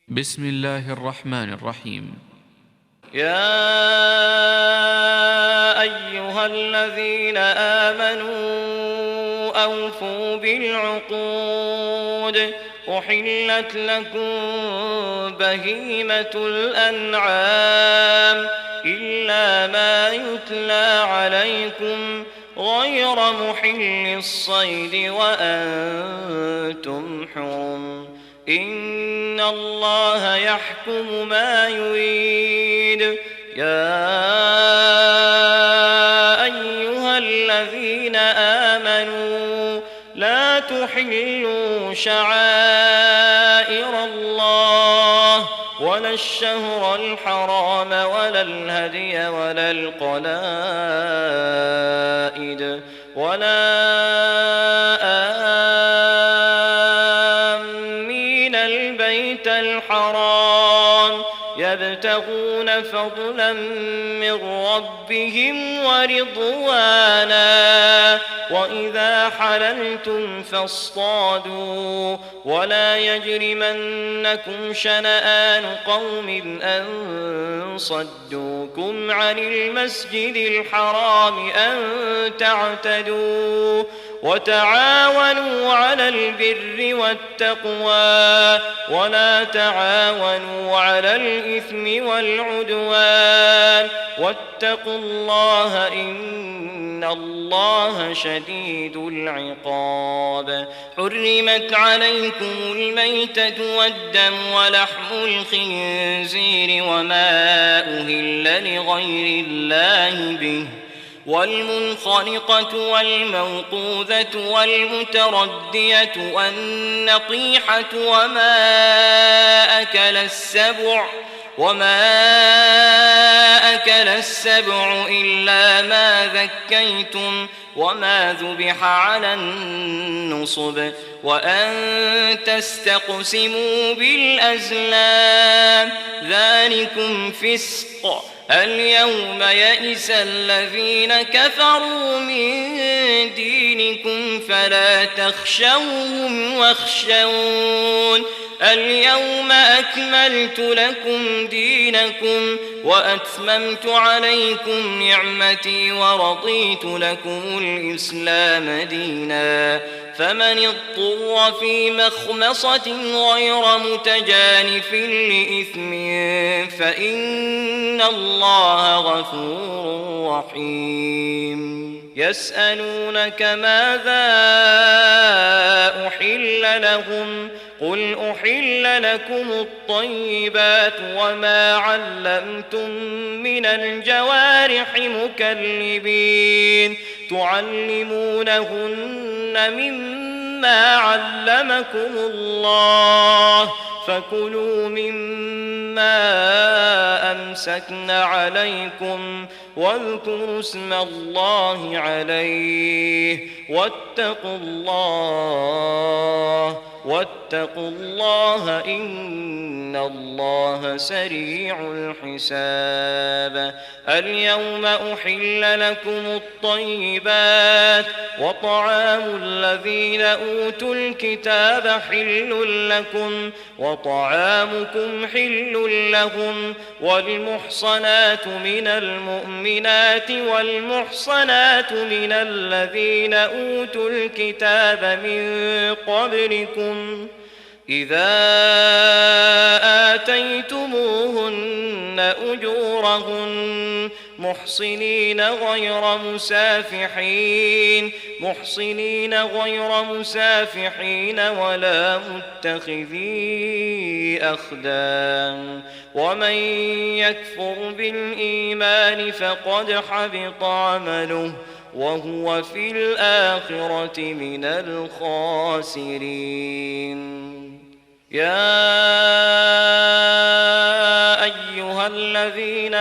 بسم الله الرحمن الرحيم. يا أيها الذين آمنوا أوفوا بالعقود أحلت لكم بهيمة الأنعام إلا ما يتلى عليكم غير محل الصيد وأنتم حرم إن الله يحكم ما يريد. يا أيها الذين آمنوا لا تحلوا شعائر الله ولا الشهر الحرام ولا الهدي ولا القلائد ولا آمين البيت الحرام يبتغون فضلا من ربهم ورضوانا وإذا حللتم فاصطادوا ولا يجرمنكم شنآن قوم أن صدوكم عن المسجد الحرام أن تعتدوا وتعاونوا على البر والتقوى ولا تعاونوا على الإثم والعدوان واتقوا الله إن الله شديد العقاب. حرمت عليكم الميتة والدم ولحم الخنزير وما أهل لغير الله به والمنخنقة والموقوذة والمتردية والنطيحة وما أكل السبع إلا ما ذكيتم وما ذبح على النصب وأن تستقسموا بالأزلام ذلكم فسق. اليوم يئس الذين كفروا من دينكم فلا تخشوهم واخشون اليوم أكملت لكم دينكم وأتممت عليكم نعمتي ورضيت لكم الإسلام دينا فمن اضطر في مخمصة غير متجانف لإثم فإن الله غفور رحيم. يسألونك ماذا أحل لهم قل أحل لكم الطيبات وما علمتم من الجوارح مكلبين تعلمونهن مما علمكم الله فكلوا مما أمسكن عليكم واذكروا اسم الله عليه واتقوا الله إن الله سريع الحساب. اليوم أحل لكم الطيبات وطعام الذين أوتوا الكتاب حل لكم وطعامكم حل لهم والمحصنات من المؤمنات والمحصنات من الذين أوتوا الكتاب من قبلكم إذا آتيتموهن أجورهن محصنين غير مسافحين ولا متخذي أخدان ومن يكفر بالإيمان فقد حبط عمله وهو في الآخرة من الخاسرين. يا أيها الذين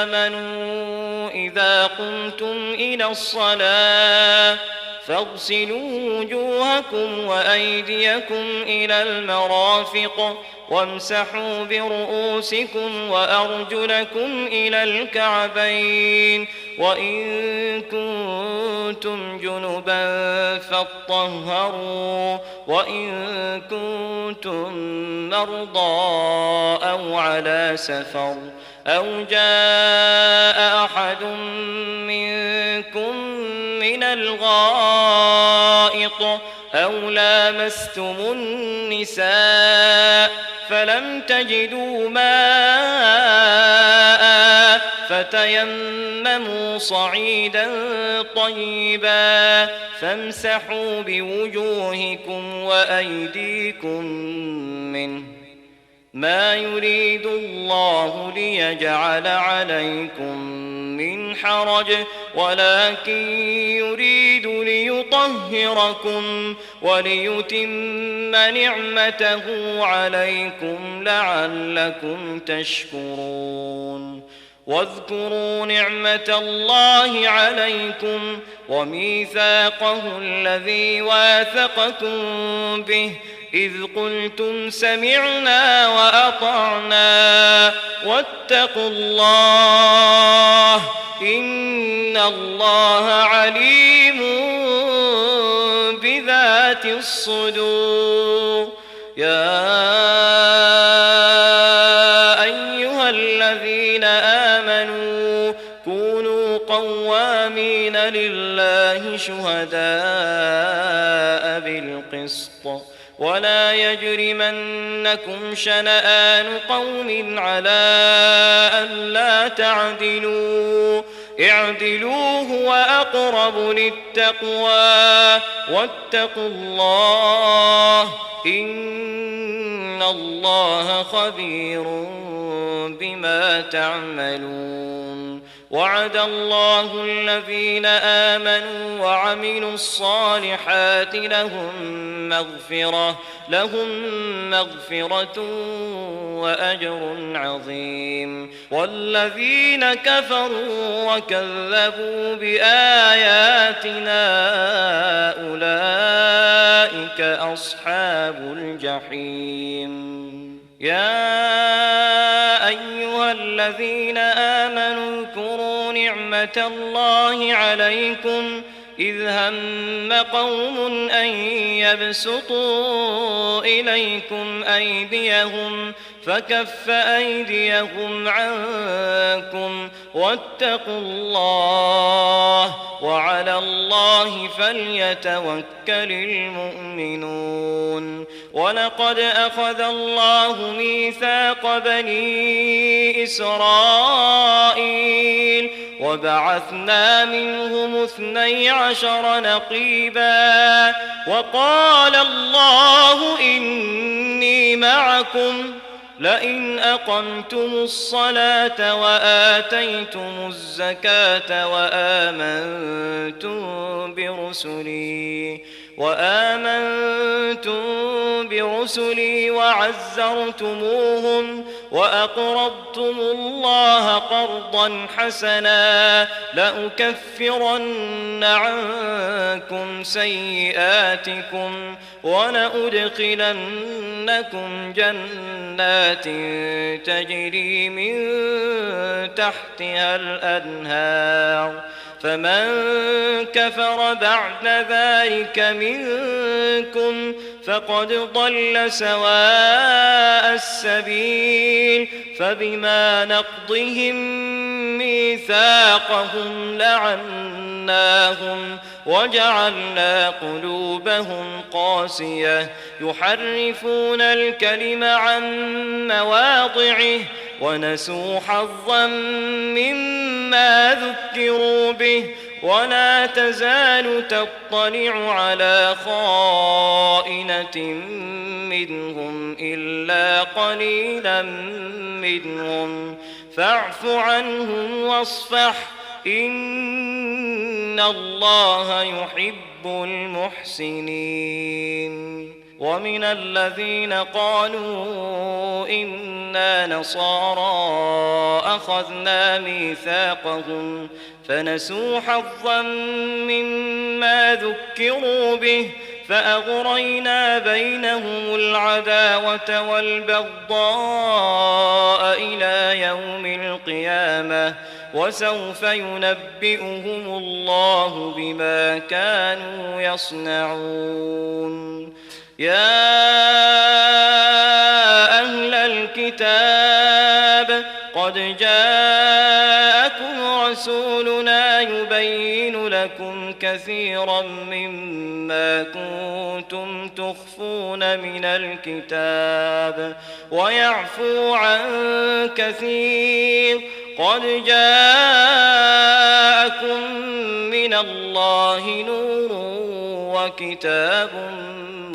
آمنوا إذا قمتم إلى الصلاة فاغسلوا وجوهكم وأيديكم إلى المرافق وامسحوا برؤوسكم وأرجلكم إلى الكعبين وإن كنتم جنبا فاطهروا وإن كنتم مرضى أو على سفر أو جاء أحد منكم من الغائط أو لامستم النساء فلم تجدوا ماء فتيمموا صعيدا طيبا فامسحوا بوجوهكم وأيديكم منه ما يريد الله ليجعل عليكم من حرج ولكن يريد ليطهركم وليتم نعمته عليكم لعلكم تشكرون واذكروا نعمة الله عليكم وميثاقه الذي واثقكم به إذ قلتم سمعنا وأطعنا واتقوا الله إن الله عليم بذات الصدور يا أيها الذين آمنوا كونوا قوامين لله شهداء بالقسط ولا يجرمنكم شنآن قوم على ألا تعدلوا اعدلوا هو أقرب للتقوى واتقوا الله إن الله خبير بما تعملون وعد الله الذين آمنوا وعملوا الصالحات لهم مغفرة وأجر عظيم والذين كفروا وكذبوا بآياتنا أولئك أصحاب الجحيم يا أيها الذين آمنوا اذكروا نعمة الله عليكم إذ هم قوم أن يبسطوا إليكم أيديهم فكف أيديهم عنكم واتقوا الله وعلى الله فليتوكل المؤمنون ولقد أخذ الله ميثاق بني إسرائيل وبعثنا منهم 12 نقيبا وقال الله إني معكم لئن أقمتم الصلاة وآتيتم الزكاة وآمنتم برسلي وعزرتموهم وأقرضتم الله قرضا حسنا لأكفرن عنكم سيئاتكم ولأدخلنكم جنات تجري من تحتها الأنهار فمن كفر بعد ذلك منكم فقد ضل سواء السبيل فبما نقضهم ميثاقهم لعناهم وجعلنا قلوبهم قاسية يحرفون الكلم عن مواضعه ونسوا حظا مما ذكروا به ولا تزال تطلع على خائنة منهم إلا قليلا منهم فاعف عنهم واصفح إن الله يحب المحسنين ومن الذين قالوا إنا نصارى أخذنا ميثاقهم فنسوا حظا مما ذكروا به فأغرينا بينهم العداوة والبغضاء إلى يوم القيامة وسوف ينبئهم الله بما كانوا يصنعون. يا أهل الكتاب قد جاءكم رسولنا يبين لكم كثيرا مما كنتم تخفون من الكتاب ويعفو عن كثير. قد جاءكم من الله نور وكتاب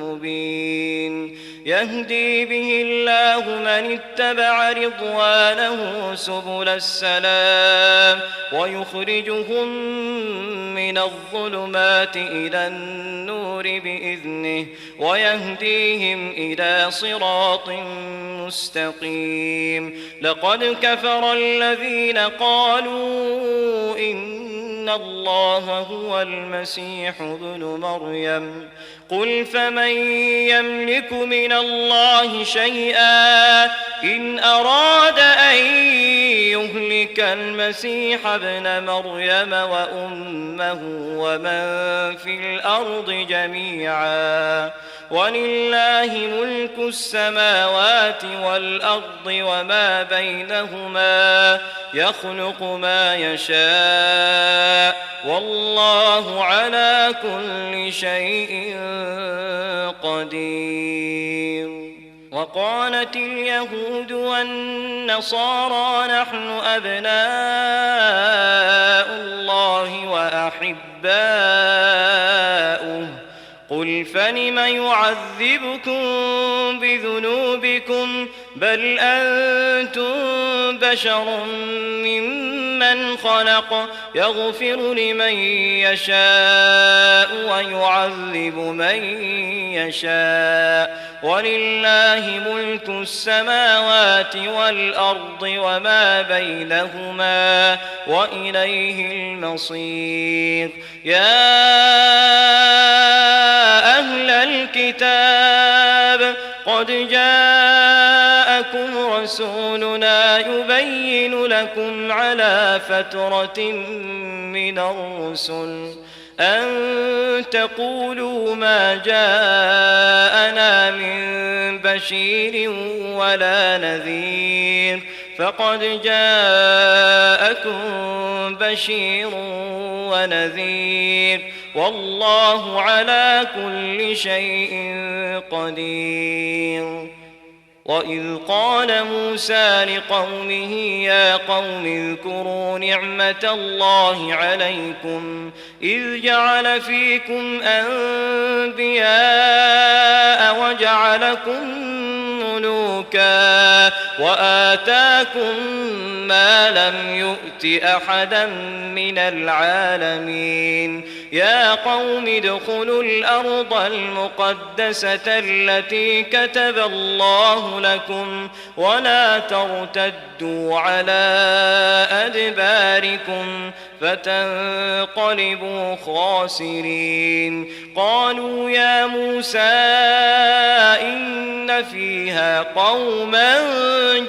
مبين يهدي به الله من اتبع رضوانه سبل السلام ويخرجهم من الظلمات إلى النور بإذنه ويهديهم إلى صراط مستقيم. لقد كفر الذين قالوا إن الله هو المسيح ابن مريم قل فمن يملك من الله شيئا إن أراد أن يهلك المسيح ابن مريم وأمه ومن في الأرض جميعا ولله ملك السماوات والأرض وما بينهما يخلق ما يشاء والله على كل شيء قدير. وقالت اليهود والنصارى نحن أبناء الله وأحباؤه قل فلم يعذبكم بذنوبكم بل أنتم بشر ممن خلق يغفر لمن يشاء ويعذب من يشاء ولله ملك السماوات والأرض وما بينهما وإليه المصير. يا أهل الكتاب قد جاءكم رسولنا يبين لكم على فترة من الرسل أن تقولوا ما جاءنا من بشير ولا نذير فقد جاءكم بشير ونذير والله على كل شيء قدير. وإذ قال موسى لقومه يا قوم اذكروا نعمة الله عليكم إذ جعل فيكم أنبياء وجعلكم ملوكا وآتاكم ما لم يؤت أحدا من العالمين. يا قوم ادخلوا الأرض المقدسة التي كتب الله لكم ولا ترتدوا على أدباركم فتنقلبوا خاسرين. قالوا يا موسى إن فيها قوما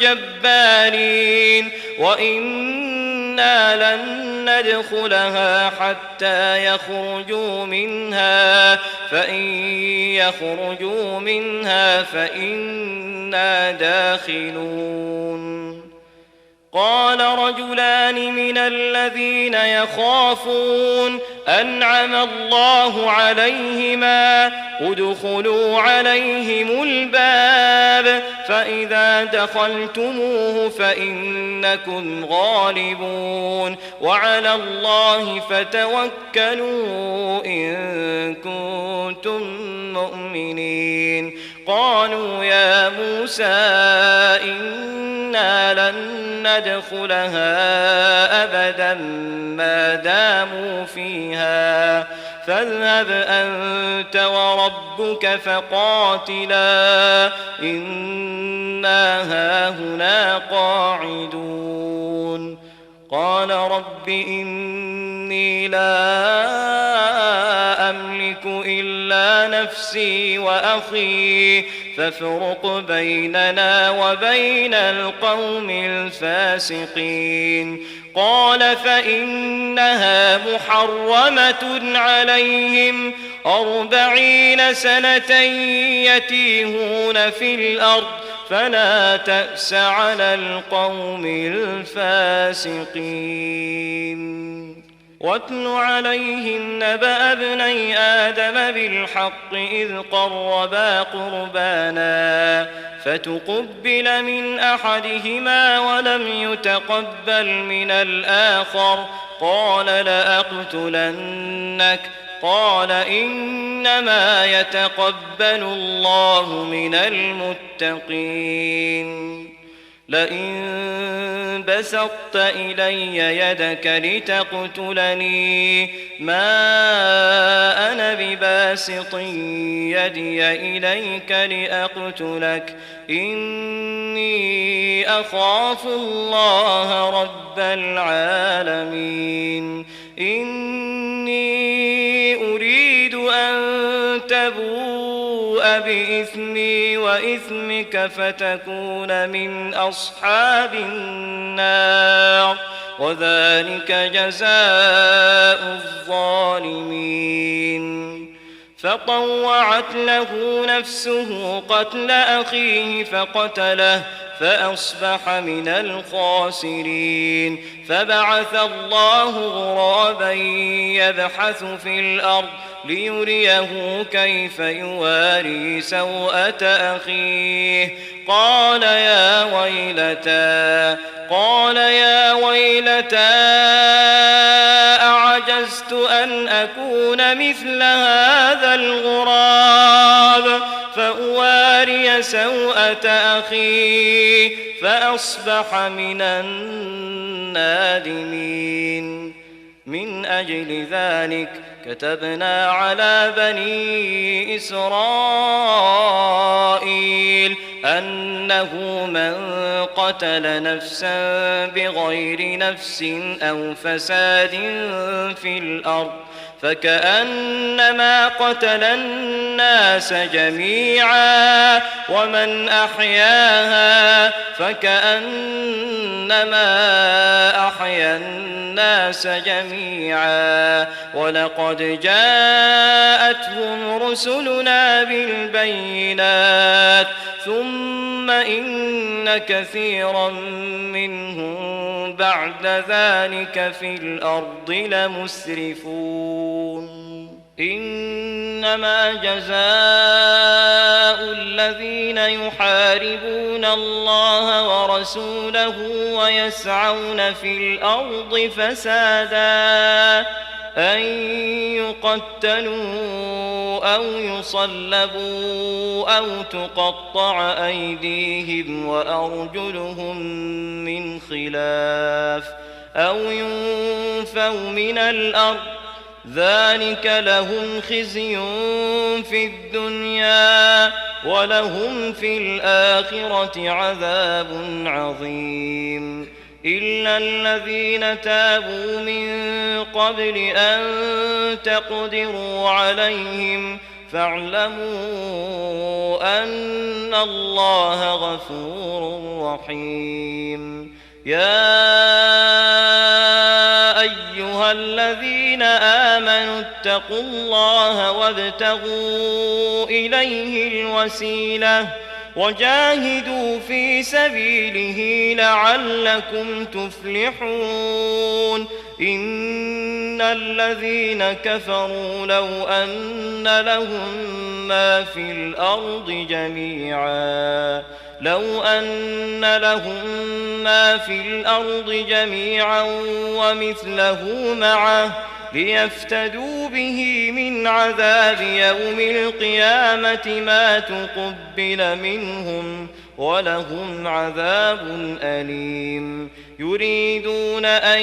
جبارين وإنا لن ندخلها حتى يخرجوا منها فإن يخرجوا منها فإنا داخلون. قال رجلان من الذين يخافون أنعم الله عليهما ادخلوا عليهم الباب فإذا دخلتموه فإنكم غالبون وعلى الله فتوكلوا إن كنتم مؤمنين. قالوا يا موسى إنا لن ندخلها أبدا ما داموا فيها فاذهب أنت وربك فقاتلا إنا هاهنا قاعدون. قال رب إني لا أملك إلا نفسي وأخي فافرق بيننا وبين القوم الفاسقين قال فإنها محرمة عليهم 40 سنة يتيهون في الأرض فلا تأس على القوم الفاسقين واتل عليهم نبأ ابني آدم بالحق إذ قربا قربانا فتقبل من أحدهما ولم يتقبل من الآخر قال لأقتلنك قال إنما يتقبل الله من المتقين لئن بسطت إلي يدك لتقتلني ما أنا بباسط يدي إليك لأقتلك إني أخاف الله رب العالمين إني أريد أن تبوء بإثمي وإثمك فتكون من أصحاب النار وذلك جزاء الظالمين فطوعت له نفسه قتل أخيه فقتله فأصبح من الخاسرين فبعث الله غرابا يبحث في الأرض ليريه كيف يواري سوءة أخيه قال يا ويلتى أعجزت أن أكون مثل هذا الغراب فأواري سوءة أخي فأصبح من النادمين من أجل ذلك كتبنا على بني إسرائيل أنه من قتل نفسا بغير نفس أو فساد في الأرض فكأنما قتل الناس جميعا ومن أحياها فكأنما أحيا الناس جميعا ولقد جاءتهم رسلنا بالبينات ثم إن كثيرا منهم بعد ذلك في الأرض لمسرفون إنما جزاء الذين يحاربون الله ورسوله ويسعون في الأرض فسادا أن يقتلوا أو يصلبوا أو تقطع أيديهم وأرجلهم من خلاف أو ينفوا من الأرض ذلك لهم خزي في الدنيا ولهم في الآخرة عذاب عظيم إلا الذين تابوا من قبل أن تقدروا عليهم فاعلموا أن الله غفور رحيم يا أيها الذين آمنوا اتقوا الله وابتغوا إليه الوسيلة وجاهدوا في سبيله لعلكم تفلحون إن الذين كفروا لو أن لهم ما في الأرض جميعا ومثله معه ليفتدوا به من عذاب يوم القيامة ما تقبل منهم ولهم عذاب أليم يريدون أن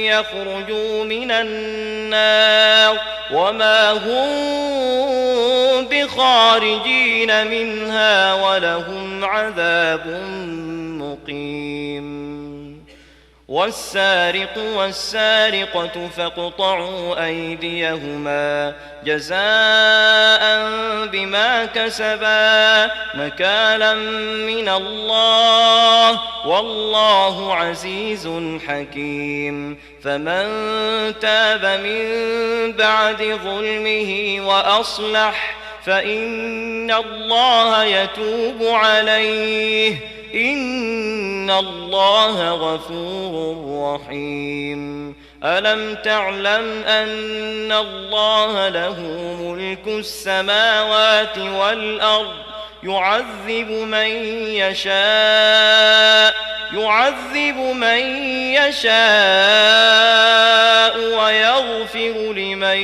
يخرجوا من النار وما هم بخارجين منها ولهم عذاب مقيم والسارق والسارقة فاقطعوا أيديهما جزاء بما كسبا نكالا من الله والله عزيز حكيم فمن تاب من بعد ظلمه وأصلح فإن الله يتوب عليه إن الله غفور رحيم ألم تعلم أن الله له ملك السماوات والأرض يعذب من يشاء ويغفر لمن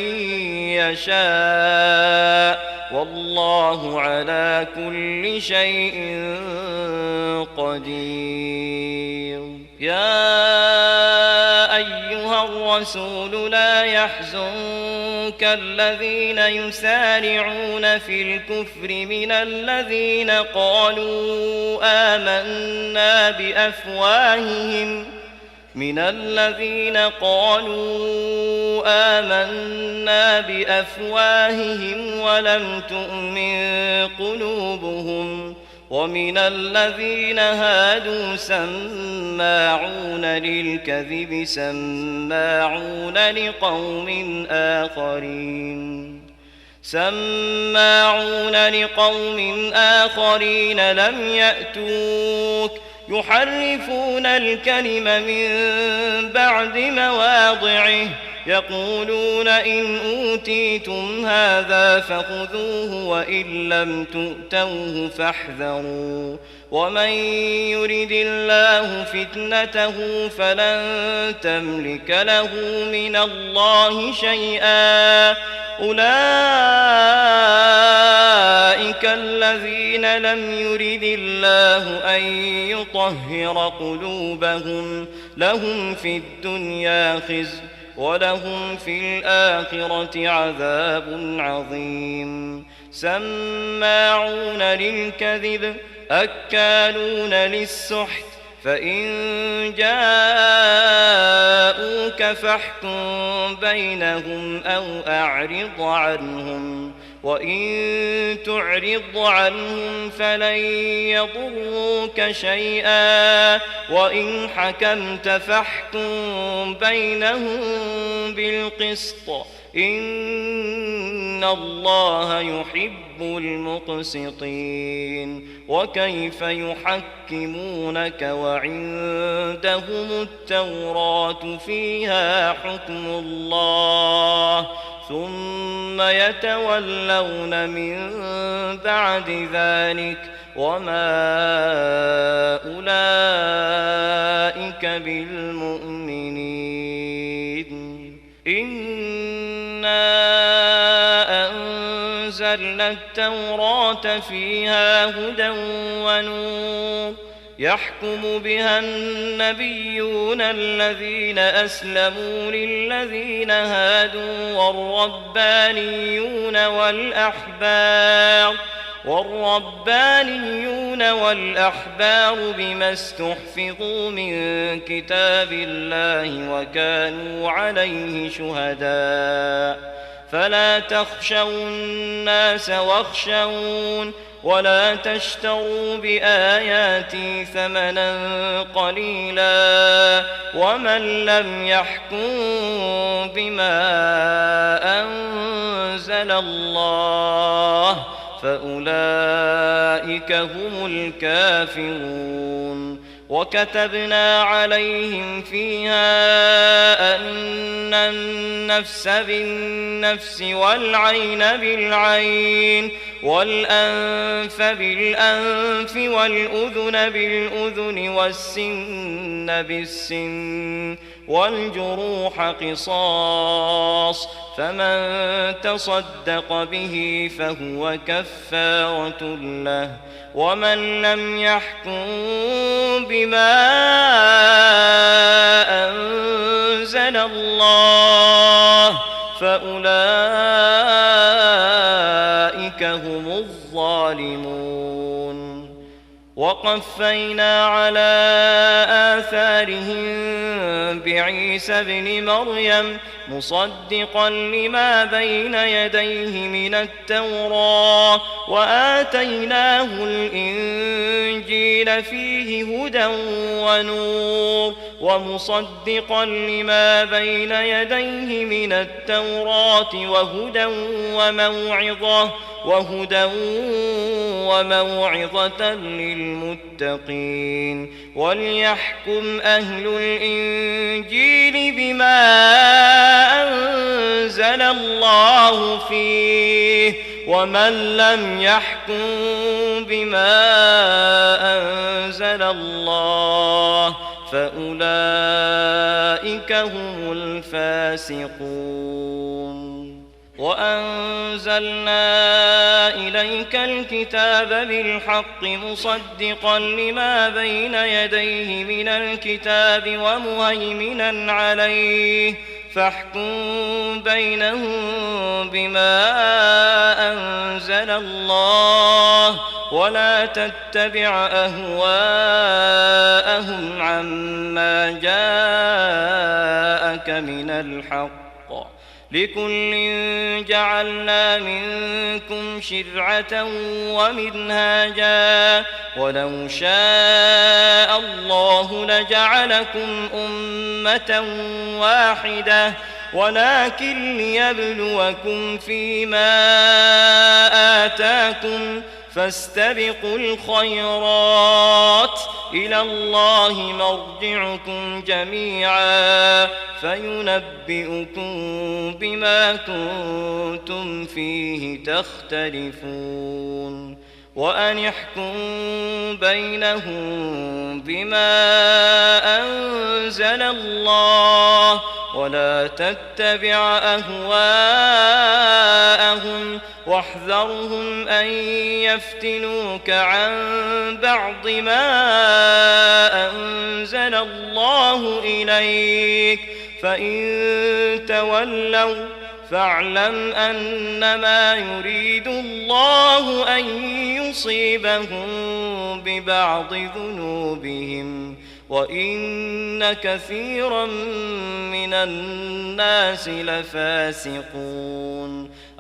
يشاء والله على كل شيء قدير يا أيها الرسول لا يحزنك الذين يسارعون في الكفر من الذين قالوا آمنا بأفواههم ولم تؤمن قلوبهم ومن الذين هادوا سماعون للكذب سماعون لقوم آخرين لم يأتوك يحرفون الكلم من بعد مواضعه يقولون إن أوتيتم هذا فخذوه وإن لم تؤتوه فاحذروا ومن يرد الله فتنته فلن تملك له من الله شيئا أولئك الذين لم يرد الله أن يطهر قلوبهم لهم في الدنيا خزي ولهم في الآخرة عذاب عظيم سماعون للكذب أكالون للسحت فإن جاءوك فاحكم بينهم أو أعرض عنهم وإن تعرض عنهم فلن يضروك شيئا وإن حكمت فاحكم بينهم بالقسط إن الله يحب المقسطين وكيف يحكمونك وعندهم التوراة فيها حكم الله ثم يتولون من بعد ذلك وما أولئك بالمؤمنين إنا أنزلنا التوراة فيها هدى ونور يحكم بها النبيون الذين أسلموا للذين هادوا والربانيون والأحبار بما استحفظوا من كتاب الله وكانوا عليه شهداء فلا تخشوا الناس واخشون ولا تشتروا بآياتي ثمنا قليلا ومن لم يحكم بما أنزل الله فأولئك هم الكافرون وكتبنا عليهم فيها أن النفس بالنفس والعين بالعين والأنف بالأنف والأذن بالأذن والسن بالسن والجروح قصاص فمن تصدق به فهو كفارة له ومن لم يحكم بما أنزل الله فأولئك هم الظالمون وقفينا على آثارهم عيسى ابن مريم مصدقا لما بين يديه من التوراة وآتيناه الإنجيل فيه هدى ونور ومصدقا لما بين يديه من التوراة وهدى وموعظة للمتقين وليحكم أهل الإنجيل بما أنزل الله فيه ومن لم يحكم بما أنزل الله فأولئك هم الفاسقون وأنزلنا إليك الكتاب بالحق مصدقا لما بين يديه من الكتاب ومهيمنا عليه فاحكم بينهم بما أنزل الله ولا تتبع أهواءهم عما جاءك من الحق لكل جعلنا منكم شرعة ومنهاجا ولو شاء الله لجعلكم أمة واحدة ولكن ليبلوكم فيما آتاكم فاستبقوا الخيرات إلى الله مرجعكم جميعا فينبئكم بما كنتم فيه تختلفون وأن احكم بينهم بما أنزل الله ولا تتبع أهواءهم واحذرهم أن يفتنوك عن بعض ما أنزل الله إليك فإن تولوا فاعلم أنما يريد الله أن يصيبهم ببعض ذنوبهم وإن كثيرا من الناس لفاسقون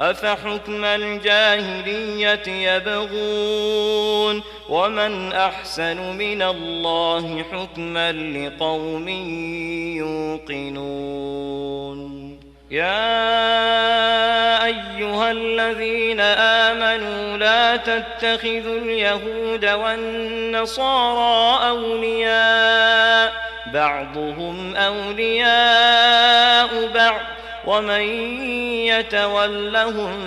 أفحكم الجاهلية يبغون ومن أحسن من الله حكما لقوم يوقنون يا أيها الذين آمنوا لا تتخذوا اليهود والنصارى أولياء بعضهم أولياء بعض ومن يتولهم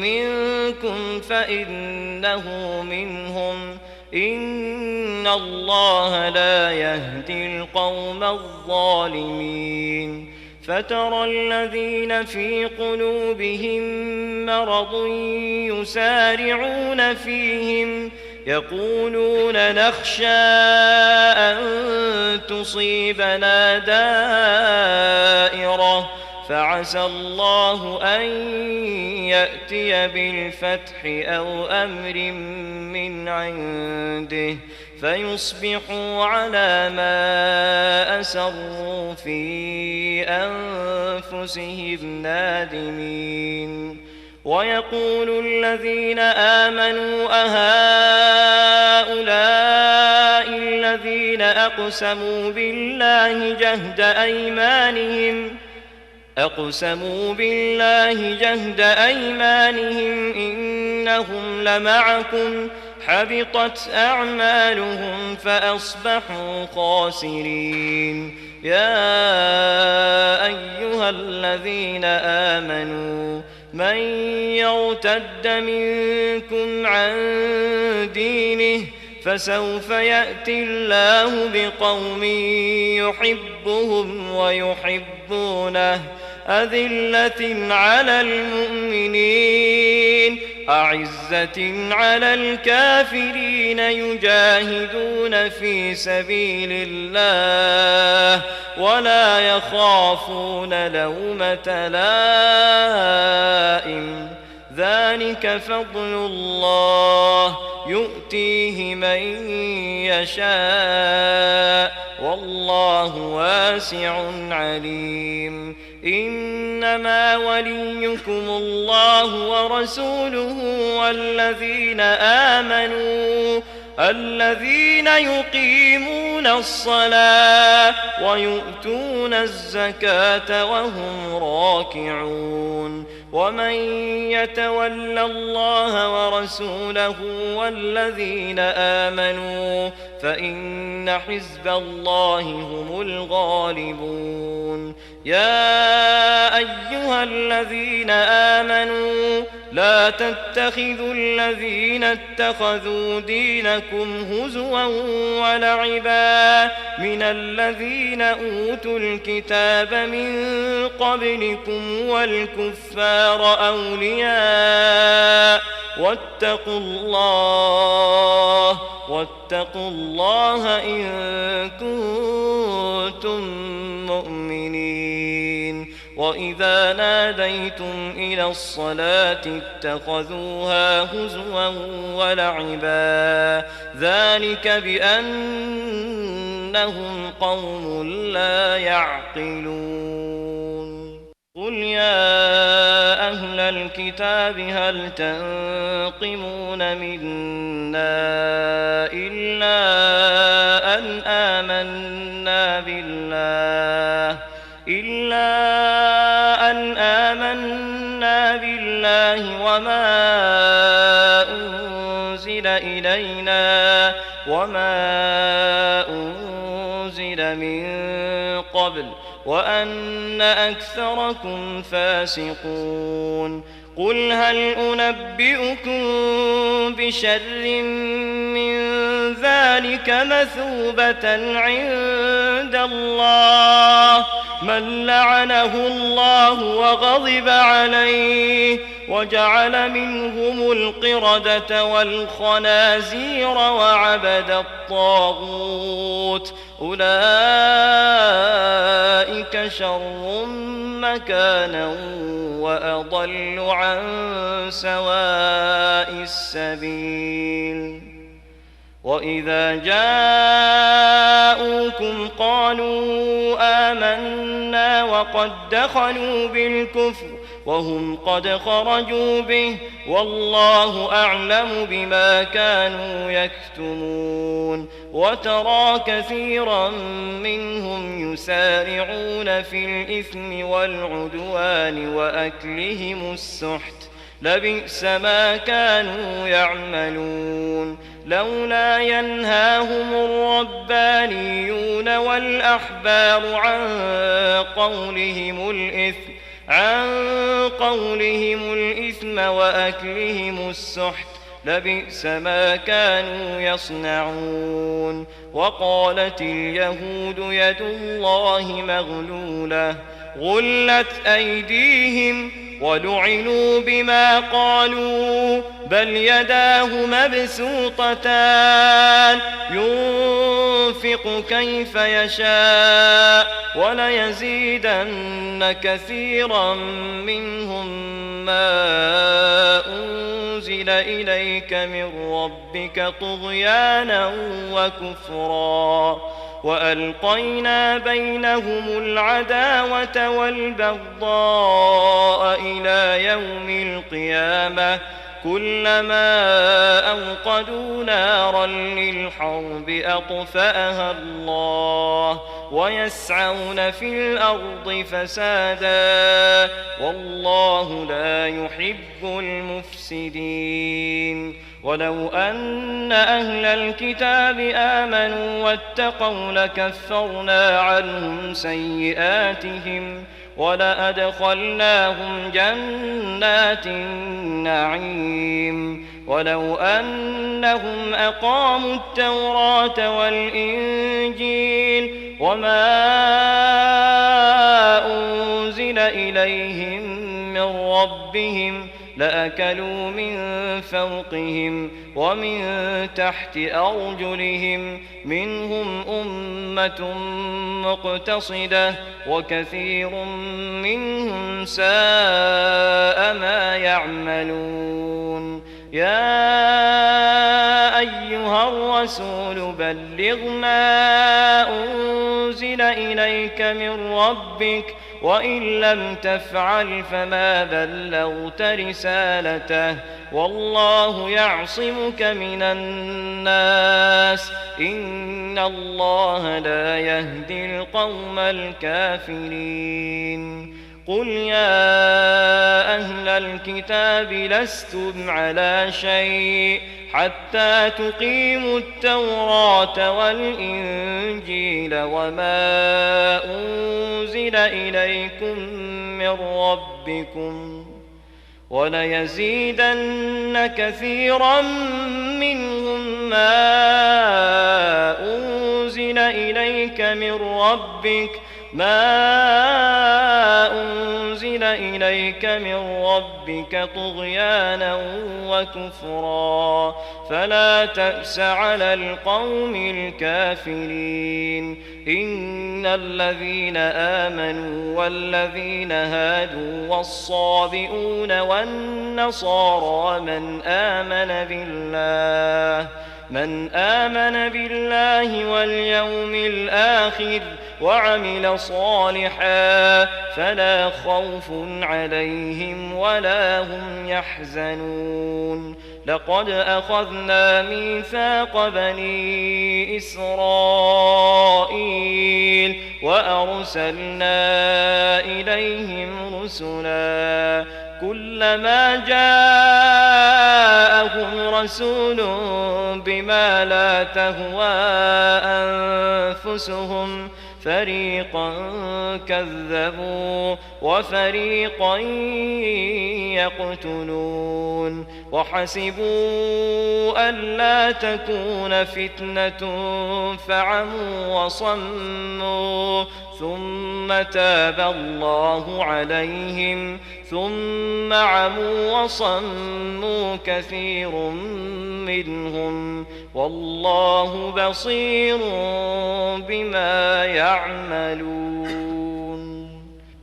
منكم فإنه منهم إن الله لا يهدي القوم الظالمين فترى الذين في قلوبهم مرض يسارعون فيهم يقولون نخشى أن تصيبنا دائرة فعسى الله أن يأتي بالفتح أو أمر من عنده فيصبحوا على ما أسروا في أنفسهم نادمين ويقول الذين آمنوا أهؤلاء الذين أقسموا بالله جهد أيمانهم إنهم لمعكم حبطت أعمالهم فأصبحوا خاسرين يا أيها الذين آمنوا من يرتد منكم عن دينه فسوف يأتي الله بقوم يحبهم ويحبونه أذلة على المؤمنين أعزة على الكافرين يجاهدون في سبيل الله ولا يخافون لومة لائم ذلك فضل الله يؤتيه من يشاء والله واسع واسع عليم. إنما وليكم الله ورسوله والذين آمنوا الذين يقيمون الصلاة ويؤتون الزكاة وهم راكعون. ومن يتول الله ورسوله والذين آمنوا فإن حزب الله هم الغالبون. يا أيها الذين آمنوا لا تتخذوا الذين اتخذوا دينكم هزوا ولعبا من الذين أوتوا الكتاب من قبلكم والكفار أولياء واتقوا الله إن كنتم مؤمنين. وإذا ناديتم إلى الصلاة اتخذوها هزوا ولعبا ذلك بأنهم قوم لا يعقلون. قل يا أهل الكتاب هل تنقمون منا إلا أن آمنا بالله وما أنزل من قبل وأن أكثركم فاسقون. قل هل أنبئكم بشر من ذلك مثوبة عند الله من لعنه الله وغضب عليه وجعل منهم القردة والخنازير وعبد الطاغوت أولئك شر مكانا وأضل عن سواء السبيل. وإذا جاءوكم قالوا آمنا وقد دخلوا بالكفر وهم قد خرجوا به والله أعلم بما كانوا يكتمون. وترى كثيرا منهم يسارعون في الإثم والعدوان وأكلهم السحت لبئس ما كانوا يعملون. لولا ينهاهم الربانيون والأحبار عن قولهم الإثم وأكلهم السحت لبئس ما كانوا يصنعون. وقالت اليهود يد الله مغلولة غلت أيديهم ولعنوا بما قالوا بل يداه مبسوطتان ينفق كيف يشاء وليزيدن كثيرا منهم ما أنزل إليك من ربك طغيانا وكفرا. وألقينا بينهم العداوة والبغضاء إلى يوم القيامة كلما أوقدوا نارا للحرب أطفأها الله ويسعون في الأرض فسادا والله لا يحب المفسدين. ولو أن أهل الكتاب آمنوا واتقوا لكفرنا عنهم سيئاتهم ولأدخلناهم جنات النعيم. ولو أنهم أقاموا التوراة والإنجيل وما أنزل إليهم من ربهم لأكلوا من فوقهم ومن تحت أرجلهم منهم أمة مقتصدة وكثير منهم ساء ما يعملون. يا أيها الرسول بلغ ما أنزل إليك إليك من ربك وإن لم تفعل فما بلغت رسالته والله يعصمك من الناس إن الله لا يهدي القوم الكافرين قل يا أهل الكتاب لستم على شيء حتى تقيموا التوراة والإنجيل وما أنزل إليكم من ربكم وليزيدن كثيرا منهم ما أنزل إليك من ربك طغيانا وكفرا فلا تأس على القوم الكافرين إن الذين آمنوا والذين هادوا والصابئون والنصارى من آمن بالله واليوم الآخر وعمل صالحا فلا خوف عليهم ولا هم يحزنون لقد أخذنا ميثاق بني إسرائيل وأرسلنا إليهم رسلا كلما جاءهم رسول بما لا تهوى أنفسهم فريقا كذبوا وفريقا يقتلون وحسبوا ألا تكون فتنة فعموا وصموا ثم تاب الله عليهم ثم عموا وصموا كثير منهم والله بصير بما يعملون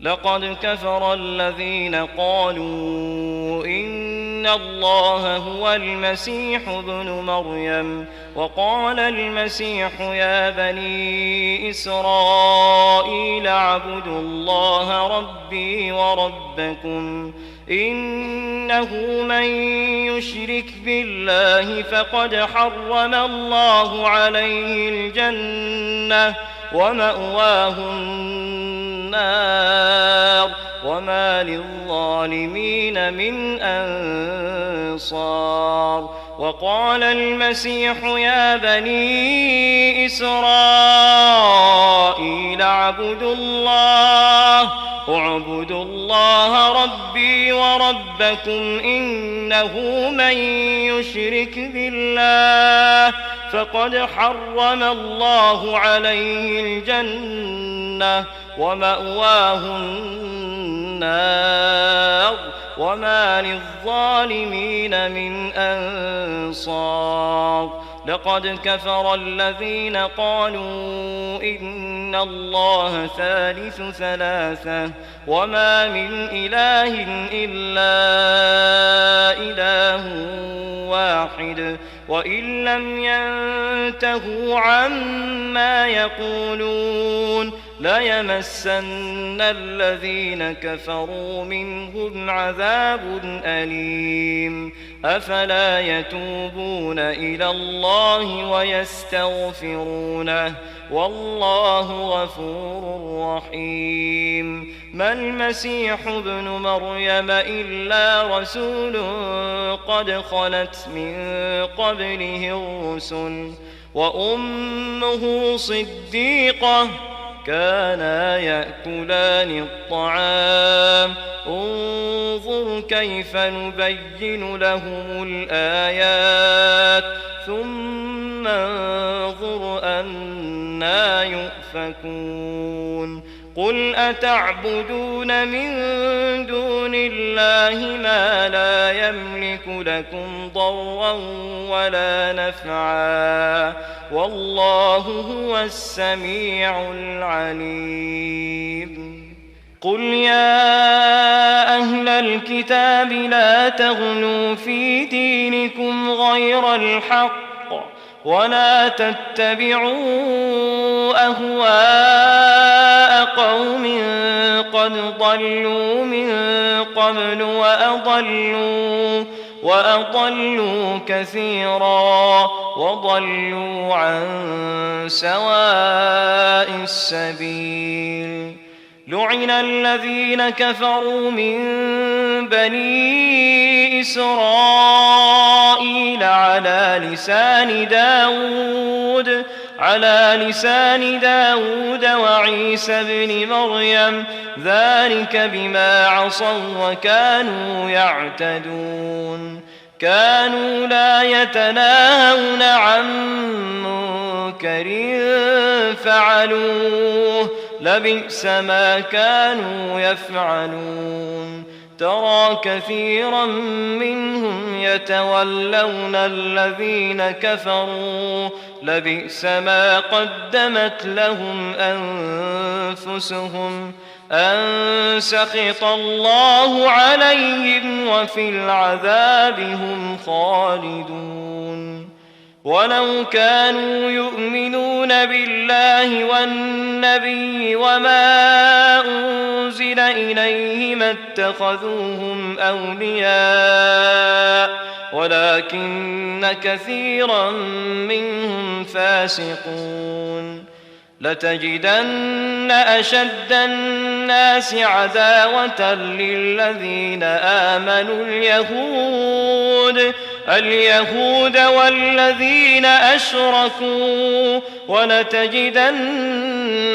لقد كفر الذين قالوا إن الله هو المسيح ابن مريم وقال المسيح يا بني إسرائيل اعبدوا الله ربي وربكم إنه من يشرك بالله فقد حرم الله عليه الجنة ومأواه النار وما للظالمين من أنصار وقال المسيح يا بني إسرائيل اعبدوا الله ربي وربكم إنه من يشرك بالله فقد حرم الله عليه الجنة ومأواه النار وما للظالمين من أنصار لقد كفر الذين قالوا إن الله ثالث ثلاثة وما من إله إلا إله واحد وإن لم ينتهوا عما يقولون ليمسن الذين كفروا منهم عذاب أليم أفلا يتوبون إلى الله ويستغفرونه والله غفور رحيم ما المسيح ابن مريم إلا رسول قد خلت من قبله الرسل وأمه صديقة كانا يأكلان الطعام انظر كيف نبين لهم الآيات ثم انظر أنى يؤفكون قل أتعبدون من دون الله ما لا يملك لكم ضرا ولا نفعا والله هو السميع العليم قل يا أهل الكتاب لا تغلوا في دينكم غير الحق ولا تتبعوا أهواء قوم قد ضلوا من قبل وأضلوا كثيرا وضلوا عن سواء السبيل. لعن الذين كفروا من بني إسرائيل على لسان داود وعيسى بن مريم ذلك بما عصوا وكانوا يعتدون. كانوا لا يتناهون عن منكر فعلوه لبئس ما كانوا يفعلون. ترى كثيرا منهم يتولون الذين كفروا لبئس ما قدمت لهم أنفسهم أن سخط الله عليهم وفي العذاب هم خالدون. ولو كانوا يؤمنون بالله والنبي وما أنزل إليه ما اتخذوهم أولياء ولكن كثيرا منهم فاسقون. لتجدن أشد الناس عداوة للذين آمنوا اليهود والذين أشركوا ولتجدن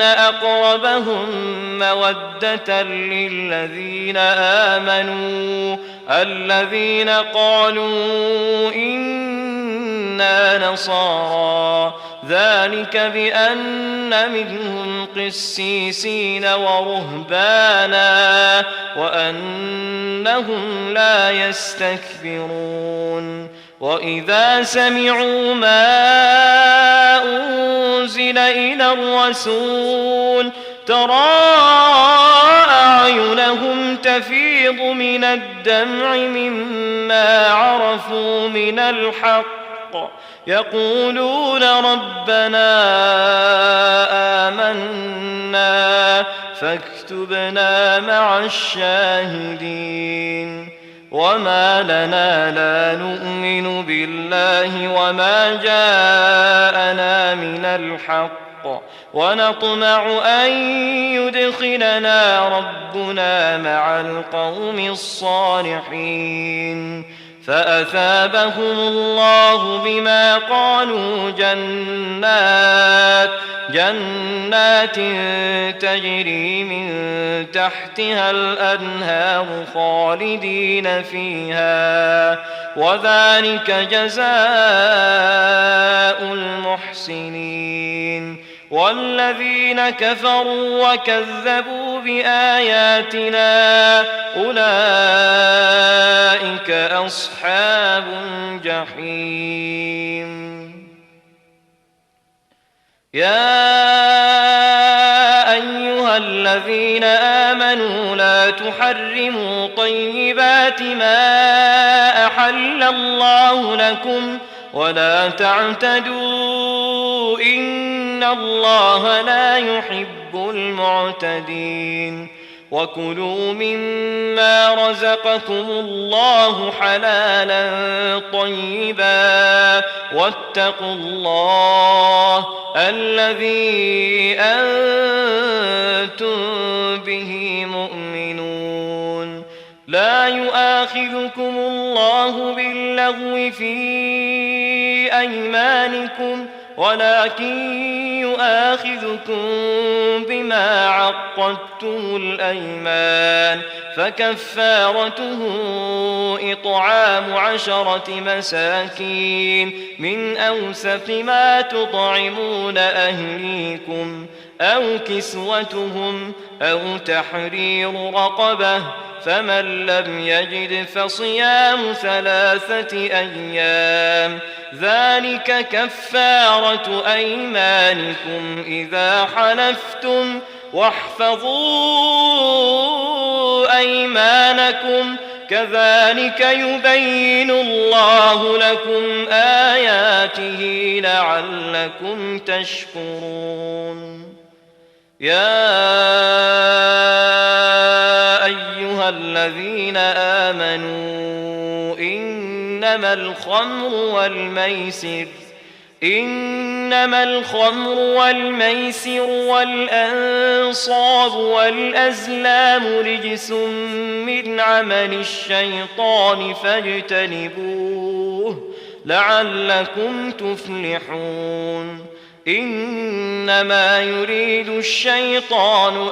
أقربهم مودة للذين آمنوا الذين قالوا إنا نصارى ذلك بأن منهم قسيسين ورهبانا وأنهم لا يستكبرون. وإذا سمعوا ما أنزل إلى الرسول ترى أعينهم تفيض من الدمع مما عرفوا من الحق يقولون ربنا آمنا فاكتبنا مع الشاهدين. وما لنا لا نؤمن بالله وما جاءنا من الحق ونطمع أن يدخلنا ربنا مع القوم الصالحين. فأثابهم الله بما قالوا جنات تجري من تحتها الأنهار خالدين فيها وذلك جزاء المحسنين. والذين كفروا وكذبوا بآياتنا أولئك أصحاب الجحيم. يا أيها الذين آمنوا لا تحرموا طيبات ما أحل الله لكم ولا تعتدوا إن الله لا يحب المعتدين. وكلوا مما رزقكم الله حلالا طيبا واتقوا الله الذي أنتم به مؤمنون. لا يؤاخذكم الله باللغو في أيمانكم ولكن يؤاخذكم بما عقدتم الأيمان فكفارته إطعام 10 مساكين من أوسط ما تطعمون أهليكم أو كسوتهم أو تحرير رقبة فمن لم يجد فصيام 3 أيام ذلك كفارة أيمانكم إذا حلفتم واحفظوا أيمانكم كذلك يبين الله لكم آياته لعلكم تشكرون. يا إنما الخمر والميسر والأنصاب والأزلام رجس من عمل الشيطان فاجتنبوه لعلكم تفلحون إنما يريد الشيطان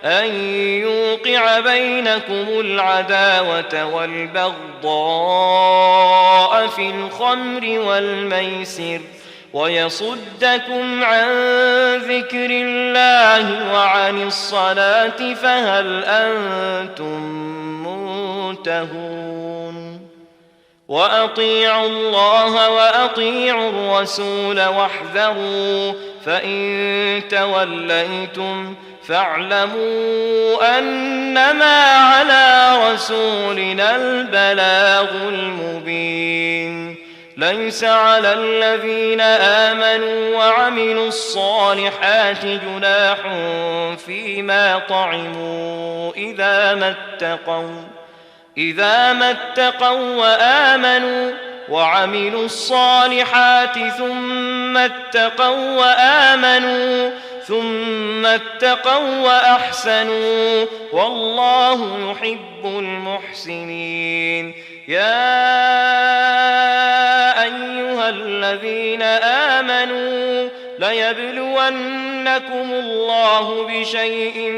أن يوقع بينكم العداوة والبغضاء في الخمر والميسر ويصدكم عن ذكر الله وعن الصلاة فهل أنتم منتهون وأطيعوا الله وأطيعوا الرسول واحذروا فإن توليتم فاعلموا أنما على رسولنا البلاغ المبين ليس على الذين آمنوا وعملوا الصالحات جناح فيما طعموا إذا ما اتقوا وآمنوا وعملوا الصالحات ثم اتقوا وأحسنوا والله يحب المحسنين يا أيها الذين آمنوا ليبلونكم الله بشيء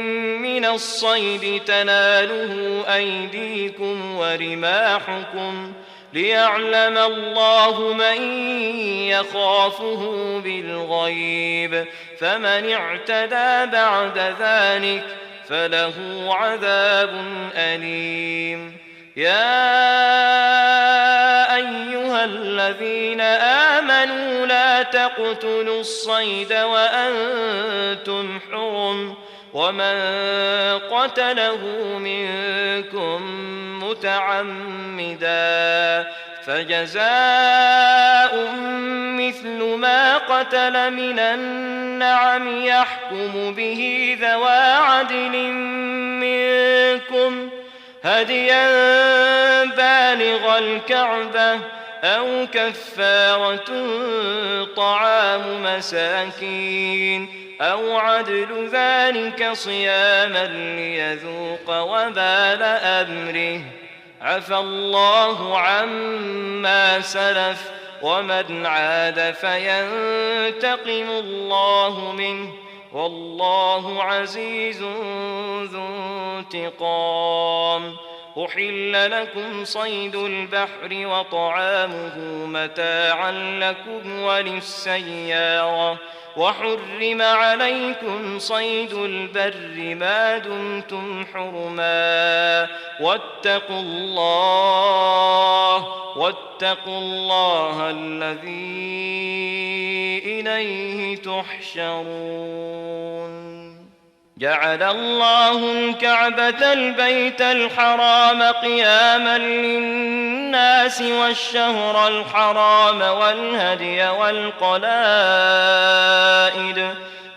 من الصيد تناله أيديكم ورماحكم ليعلم الله من يخافه بالغيب فمن اعتدى بعد ذلك فله عذاب أليم يا أيها الذين آمنوا لا تقتلوا الصيد وأنتم حرم ومن قتله منكم متعمدا فجزاء مثل ما قتل من النعم يحكم به ذوى عدل منكم هديا بالغ الكعبة أو كفارة طعام مساكين أو عدل ذلك صياما ليذوق وبال أمره عفى الله عما سلف ومن عاد فينتقم الله منه والله عزيز ذو انتقام أحل لكم صيد البحر وطعامه متاعا لكم وللسيارة وحرم عليكم صيد البر ما دمتم حرما واتقوا الله الذي إليه تحشرون جعل الله الكعبة البيت الحرام قياما للناس والشهر الحرام والهدي والقلائد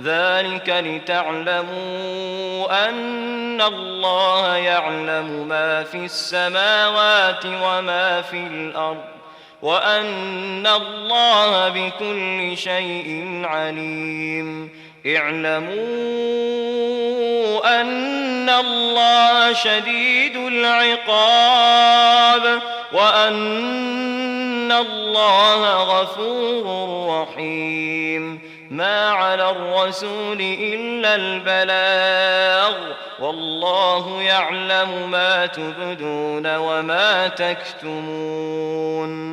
ذلك لتعلموا أن الله يعلم ما في السماوات وما في الأرض وأن الله بكل شيء عليم اعلموا أن الله شديد العقاب وأن الله غفور رحيم ما على الرسول إلا البلاغ والله يعلم ما تبدون وما تكتمون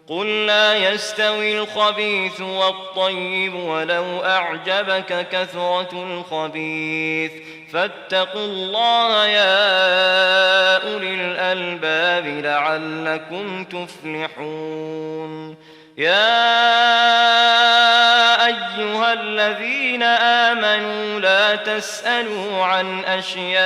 قل لا يستوي الخبيث والطيب ولو أعجبك كثرة الخبيث فاتقوا الله يا أولي الألباب لعلكم تفلحون يا أيها الذين آمنوا لا تسألوا عن أشياء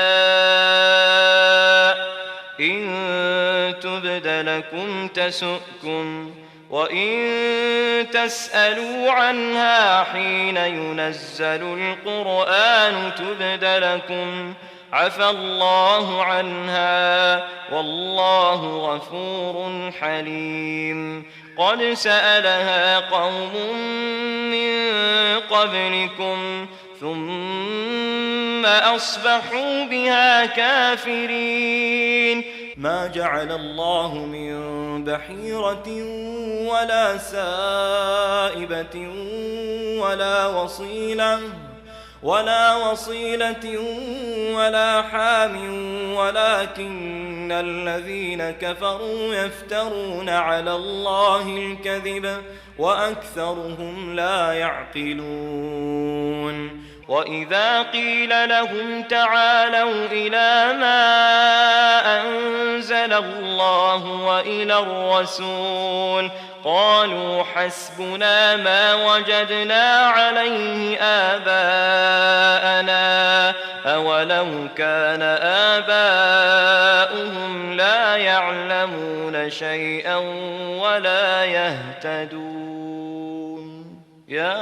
إن تبد لكم تسؤكم وإن تسألوا عنها حين ينزل القرآن تبد لكم عفى الله عنها والله غفور حليم. قد سألها قوم من قبلكم ثم أصبحوا بها كافرين. ما جعل الله من بحيرة ولا سائبة ولا وصيلة ولا حام ولكن الذين كفروا يفترون على الله الكذب وأكثرهم لا يعقلون. وإذا قيل لهم تعالوا إلى ما أنزل الله وإلى الرسول قالوا حسبنا ما وجدنا عليه آباءنا أولو كان آباؤهم لا يعلمون شيئا ولا يهتدون. يا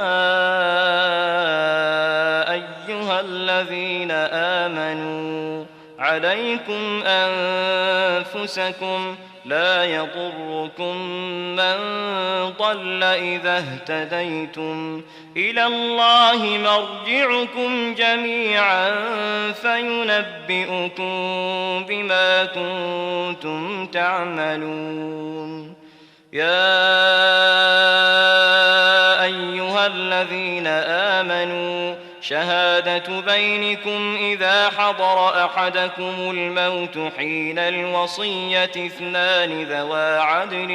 أيها الذين آمنوا عليكم أنفسكم لا يضركم من ضل إذا اهتديتم إلى الله مرجعكم جميعا فينبئكم بما كنتم تعملون. يا أيها الذين آمنوا شهادة بينكم إذا حضر أحدكم الموت حين الوصية اثنان ذوى عدل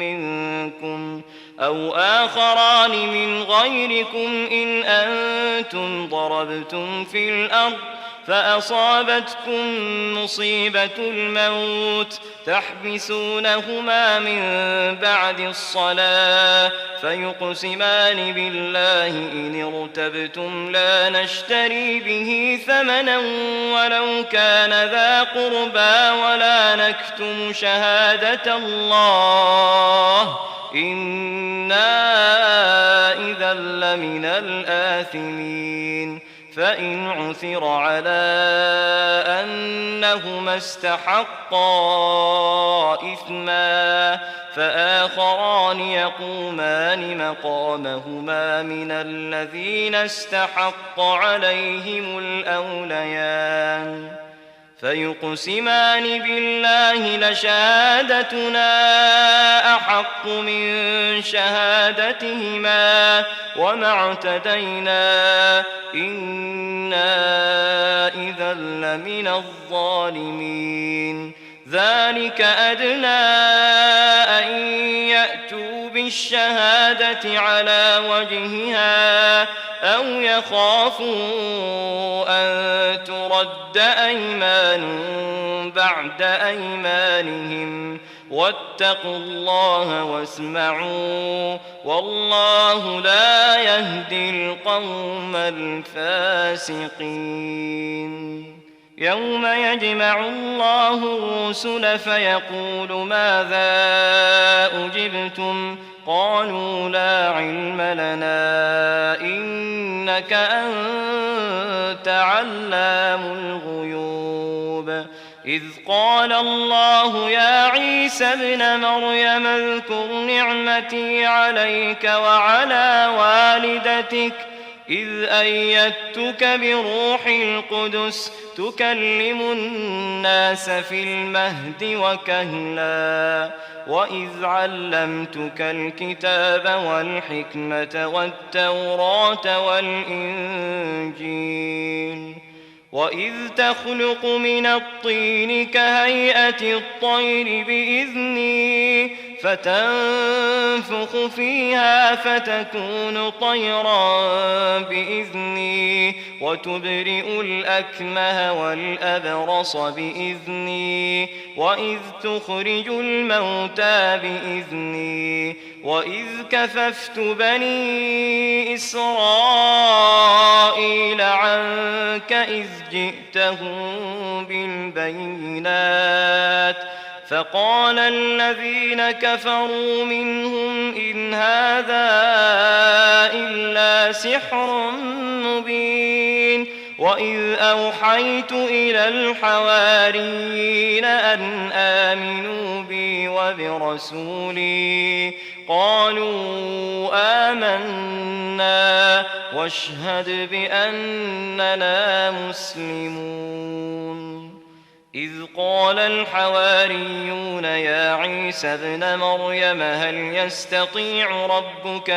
منكم أو آخران من غيركم إن أنتم ضربتم في الأرض فأصابتكم مصيبة الموت تحبسونهما من بعد الصلاة فيقسمان بالله إن ارتبتم لا نشتري به ثمنا ولو كان ذا قربى ولا نكتم شهادة الله إنا إذا لمن الآثمين. فإن عثر على أنهما استحقا إثما فآخران يقومان مقامهما من الذين استحق عليهم الأوليان فيقسمان بالله لشهادتنا أحق من شهادتهما وما اعتدينا إنا إذا لمن الظالمين. ذلك أدنى أن يأتوا بالشهادة على وجهها أو يخافوا أن ترد أيمان بعد أيمانهم واتقوا الله واسمعوا والله لا يهدي القوم الفاسقين. يوم يجمع الله الرسل فيقول ماذا أجبتم قالوا لا علم لنا إنك أنت علام الغيوب. إذ قال الله يا عيسى ابن مريم اذكر نعمتي عليك وعلى والدتك إذ أيدتك بروح القدس تكلم الناس في المهد وكهلا وإذ علمتك الكتاب والحكمة والتوراة والإنجيل وإذ تخلق من الطين كهيئة الطير بإذني فتنفخ فيها فتكون طيرا بإذني وتبرئ الأكمه والأبرص بإذني وإذ تخرج الموتى بإذني وإذ كففت بني إسرائيل عنك إذ جئتهم بالبينات فقال الذين كفروا منهم إن هذا إلا سحر مبين وإذ أوحيت إلى الحواريين أن آمنوا بي وبرسولي قالوا آمنا واشهد بأننا مسلمون إذ قال الحواريون يا عيسى ابن مريم هل يستطيع ربك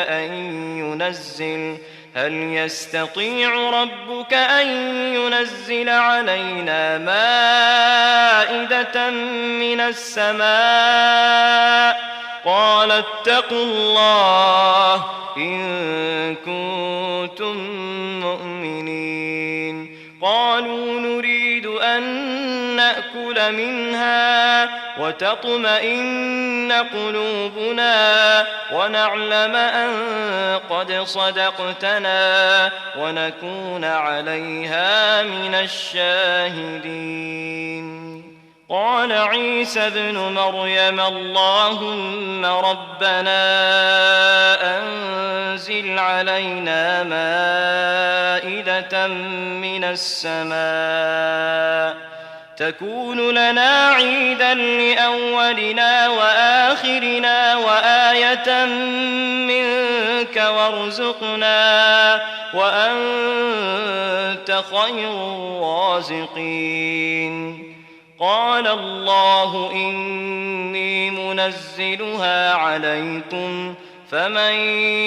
أن ينزل علينا مائدة من السماء قال اتقوا الله إن كنتم مؤمنين قالوا نريد أن نأكل منها وتطمئن قلوبنا ونعلم أن قد صدقتنا ونكون عليها من الشاهدين قال عيسى ابن مريم اللهم ربنا أنزل علينا مائدة من السماء تكون لنا عيدا لأولنا وآخرنا وآية منك وارزقنا وأنت خير الرازقين قال الله إني منزلها عليكم فمن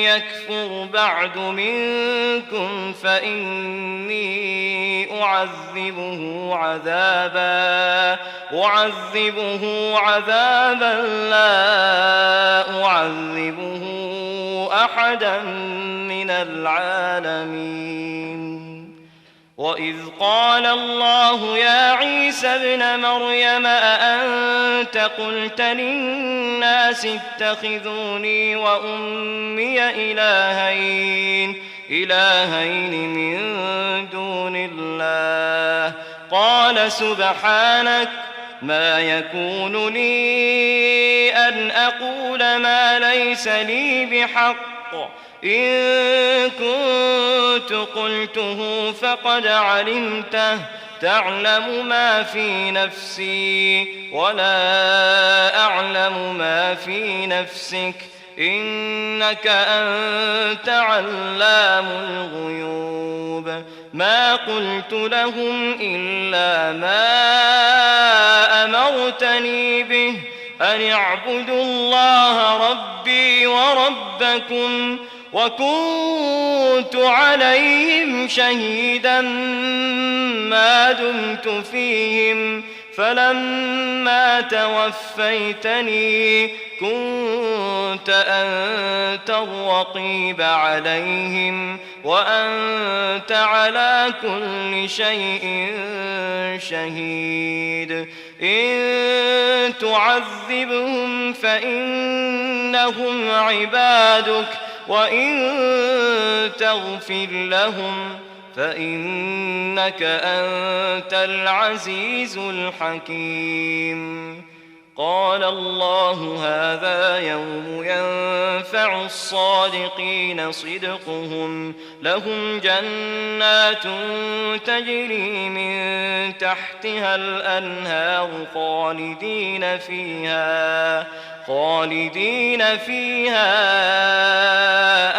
يكفر بعد منكم فإني أعذبه عذابا لا أعذبه أحدا من العالمين وإذ قال الله يا عيسى ابن مريم أأنت قلت للناس اتخذوني وأمي إلهين من دون الله قال سبحانك ما يكون لي أن أقول ما ليس لي بحق إن كنت قلته فقد علمته تعلم ما في نفسي ولا أعلم ما في نفسك إنك أنت علام الغيوب ما قلت لهم إلا ما أمرتني به أن اعبدوا الله ربي وربكم وكنت عليهم شهيدا ما دمت فيهم فلما توفيتني كنت أنت الرقيب عليهم وأنت على كل شيء شهيد إن تعذبهم فإنهم عبادك وإن تغفر لهم فإنك أنت العزيز الحكيم قال الله هذا يوم ينفع الصادقين صدقهم لهم جنات تجري من تحتها الأنهار خالدين فيها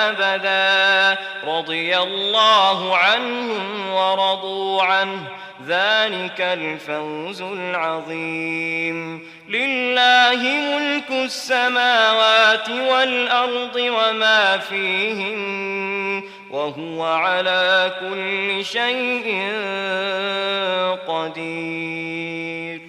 أبدا رضي الله عنهم ورضوا عنه ذلك الفوز العظيم لله ملك السماوات والأرض وما فيهن وهو على كل شيء قدير